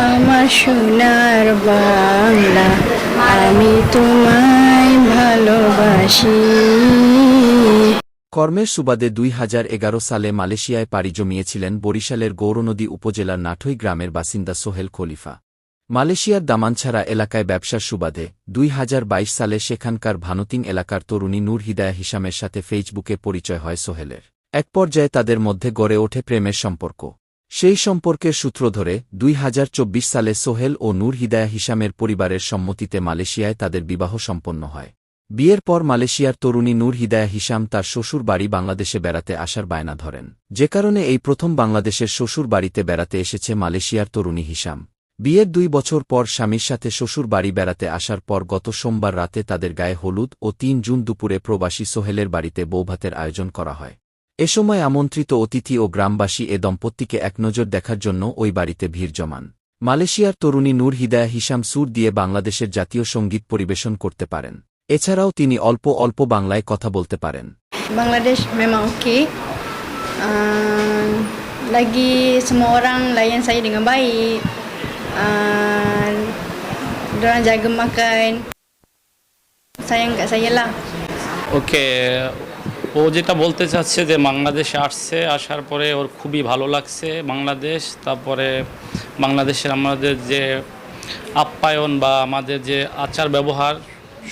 আমার সোনার বাংলা, আমি তোমায় ভালোবাসি। কর্মের সুবাদে ২০১১ সালে মালয়েশিয়ায় পাড়ি জমিয়েছিলেন বরিশালের গৌরনদী উপজেলার নাঠই গ্রামের বাসিন্দা সোহেল খলিফা। মালয়েশিয়ার দামানছাড়া এলাকায় ব্যবসার সুবাদে ২০২২ সালে সেখানকার ভানুতিং এলাকার তরুণী নূর হিদায়া হিসামের সাথে ফেসবুকে পরিচয় হয় সোহেলের। এক পর্যায়ে তাদের মধ্যে গড়ে ওঠে প্রেমের সম্পর্ক। সেই সম্পর্কের সূত্র ধরে ২০২৪ সালে সোহেল ও নূর হিদায়া হিসামের পরিবারের সম্মতিতে মালয়েশিয়ায় তাদের বিবাহ সম্পন্ন হয়। বিয়ের পর মালয়েশিয়ার তরুণী নূর হিদায়া হিসাম তার শ্বশুর বাড়ি বাংলাদেশে বেড়াতে আসার বায়না ধরেন, যে কারণে এই প্রথম বাংলাদেশের শ্বশুর বাড়িতে বেড়াতে এসেছে মালয়েশিয়ার তরুণী হিসাম। বিয়ের ২ বছর পর স্বামীর সাথে শ্বশুর বাড়ি বেড়াতে আসার পর গত সোমবার রাতে তাদের গায়ে হলুদ ও ৩ জুন দুপুরে প্রবাসী সোহেলের বাড়িতে বৌভাতের আয়োজন করা হয়। এ সময় আমন্ত্রিত অতিথি ও গ্রামবাসী এ দম্পতিকে একনজর দেখার জন্য ওই বাড়িতে ভিড় জমান। মালয়েশিয়ার তরুণী নূর হিদায়া হিসাম সুর দিয়ে বাংলাদেশের জাতীয় সঙ্গীত পরিবেশন করতে পারেন। এছাড়াও তিনি অল্প অল্প বাংলায় কথা বলতে পারেন। Bangladesh memang okey. Lagi semua orang layan saya dengan baik. Diorang jaga makan. Sayang kat saya lah. ওকে, ও যেটা বলতে চাচ্ছে যে বাংলাদেশে আসছে, আসার পরে ওর খুবই ভালো লাগছে বাংলাদেশ। তারপরে বাংলাদেশের আমাদের যে আপ্যায়ন বা আমাদের যে আচার ব্যবহার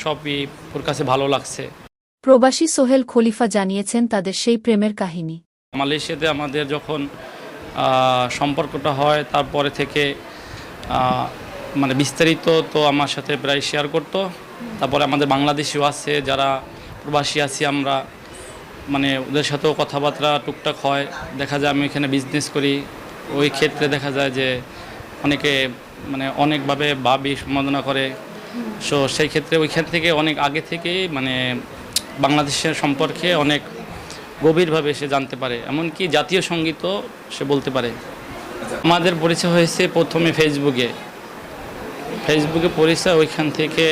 সবই ওর কাছে ভালো লাগছে। প্রবাসী সোহেল খলিফা জানিয়েছেন তাদের সেই প্রেমের কাহিনী। মালয়েশিয়াতে আমাদের যখন সম্পর্কটা হয় তারপরে থেকে মানে বিস্তারিত তো আমার সাথে প্রায় শেয়ার করতো। তারপরে আমাদের বাংলাদেশিও আছে যারা প্রবাসী আছি আমরা, মানে ওদের সাথেও কথাবার্তা টুকটাক হয়। দেখা যায় আমি এখানে বিজনেস করি, ওই ক্ষেত্রে দেখা যায় যে অনেকে মানে অনেকভাবে ভাবি সমালোচনা করে। সো সেই ক্ষেত্রে ওইখান থেকে অনেক আগে থেকেই মানে বাংলাদেশের সম্পর্কে অনেক গভীরভাবে সে জানতে পারে, এমনকি জাতীয় সঙ্গীতও সে বলতে পারে। আমাদের পরিচয় হয়েছে প্রথমে ফেসবুকে পরিচয়, ওইখান থেকে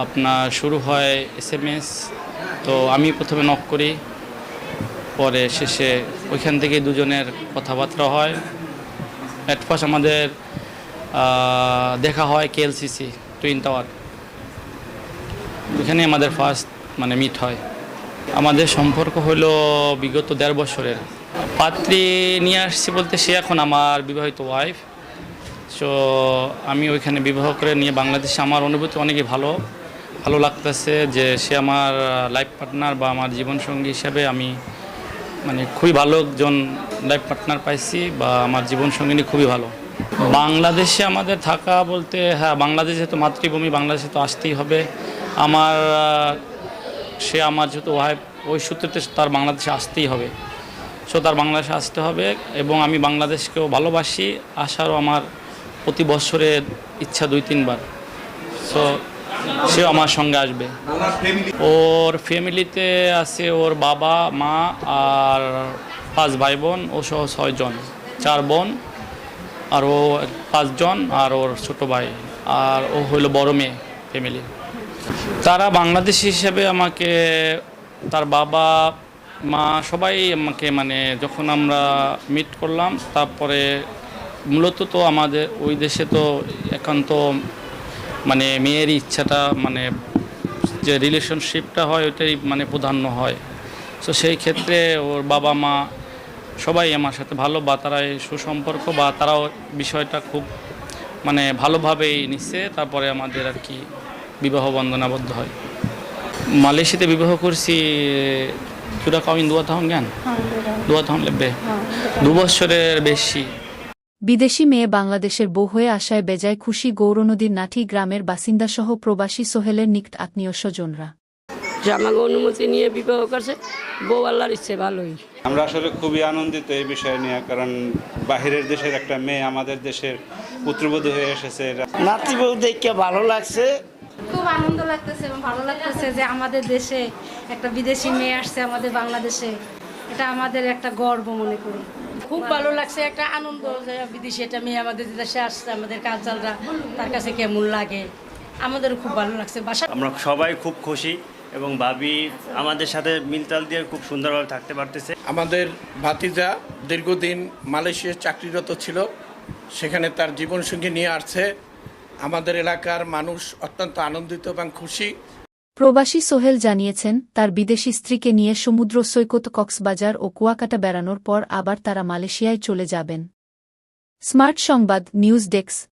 আপনার শুরু হয় SMS। তো আমি প্রথমে নক করি, পরে শেষে ওইখান থেকে দুজনের কথাবার্তা হয়। অ্যাট ফার্স্ট আমাদের দেখা হয় KLCC টুইন টাওয়ার, ওইখানে আমাদের ফার্স্ট মানে মিট হয়। আমাদের সম্পর্ক হলো বিগত ১.৫ বছরের। পাত্রী নিয়ে আসছি বলতে সে এখন আমার বিবাহিত ওয়াইফ। সো আমি ওইখানে বিবাহ করে নিয়ে বাংলাদেশে আমার অনুভূতি অনেকই ভালো লাগতেছে যে সে আমার লাইফ পার্টনার বা আমার জীবনসঙ্গী হিসাবে আমি মানে খুবই ভালো একজন লাইফ পার্টনার পাইছি, বা আমার জীবনসঙ্গিনী খুবই ভালো। বাংলাদেশে আমাদের থাকা বলতে হ্যাঁ, বাংলাদেশে তো মাতৃভূমি, বাংলাদেশে তো আসতেই হবে। সে আমার যেহেতু ওয়াইফ, ওই সূত্রে তার বাংলাদেশে আসতেই হবে। সো তার বাংলাদেশে আসতে হবে, এবং আমি বাংলাদেশকেও ভালোবাসি। আসারও আমার প্রতি বছরের ইচ্ছা ২-৩ বার। সো সেও আমার সঙ্গে আসবে। ওর ফ্যামিলিতে আছে ওর বাবা মা আর 5 ভাই বোন, ও সহ 6 জন, 4 বোন আর ও 5 জন, আর ওর ছোট ভাই, আর ও হলো বড় মেয়ে ফ্যামিলি। তারা বাংলাদেশি হিসেবে আমাকে, তার বাবা মা সবাই আমাকে মানে যখন আমরা মিট করলাম, তারপরে মূলত তো আমাদের ওই দেশে তো একান্ত মানে মেয়ের ইচ্ছাটা মানে যে রিলেশনশিপটা হয় ওইটাই মানে প্রাধান্য হয়। সো সেই ক্ষেত্রে ওর বাবা মা সবাই আমার সাথে ভালো, বা তারা এই সুসম্পর্ক বা তারাও বিষয়টা খুব মানে ভালোভাবেই নিচ্ছে। তারপরে আমাদের আর কি বিবাহ বন্ধনে আবদ্ধ হয়। মালয়েশিয়াতে বিবাহ করছি sudah kawin 2 tahun kan? 2 tahun lebih, 2 বছরের বেশি। বিদেশি মেয়ে বাংলাদেশের বউ হয়ে আসায় বেজায় খুশি গৌরনদীর নাঠি গ্রামের বাসিন্দাসহ প্রবাসী সোহেলের নিকট আত্মীয় স্বজনরা। আমাকে অনুমতি নিয়ে বিবাহ করছে, বউ আল্লাহর ইচ্ছে ভালোই। আমরা আসলে খুবই আনন্দিত এই বিষয় নিয়ে, কারণ বাহিরের দেশের একটা মেয়ে আমাদের দেশের পুত্রবধূ হয়ে এসেছে। নাতি বউ দেখে ভালো লাগছে, খুব আনন্দ লাগতেছে এবং ভালো লাগতেছে যে আমাদের দেশে একটা বিদেশি মেয়ে আসছে আমাদের বাংলাদেশে। এটা আমাদের একটা গর্ব মনে করি। খুব ভালো লাগছে, একটা আনন্দ যে বিদেশি একটা মেয়ে আমাদের দেশে আসছে, আমাদের কালচারটা তার কাছে কেমন লাগে, আমাদেরও খুব ভালো লাগছে। আমরা সবাই খুব খুশি এবং ভাবি আমাদের সাথে মিলতাল দিয়ে খুব সুন্দরভাবে থাকতে পারতেছে। আমাদের ভাতিজা দীর্ঘদিন মালয়েশিয়ায় চাকরিরত ছিল, সেখানে তার জীবনসঙ্গী নিয়ে আসছে। আমাদের এলাকার মানুষ অত্যন্ত আনন্দিত এবং খুশি। প্রবাসী সোহেল জানিয়েছেন, তার বিদেশি স্ত্রীকে নিয়ে সমুদ্র সৈকত কক্সবাজার ও কুয়াকাটা বেড়ানোর পর আবার তারা মালয়েশিয়ায় চলে যাবেন। স্মার্ট সংবাদ, নিউজ ডেস্ক।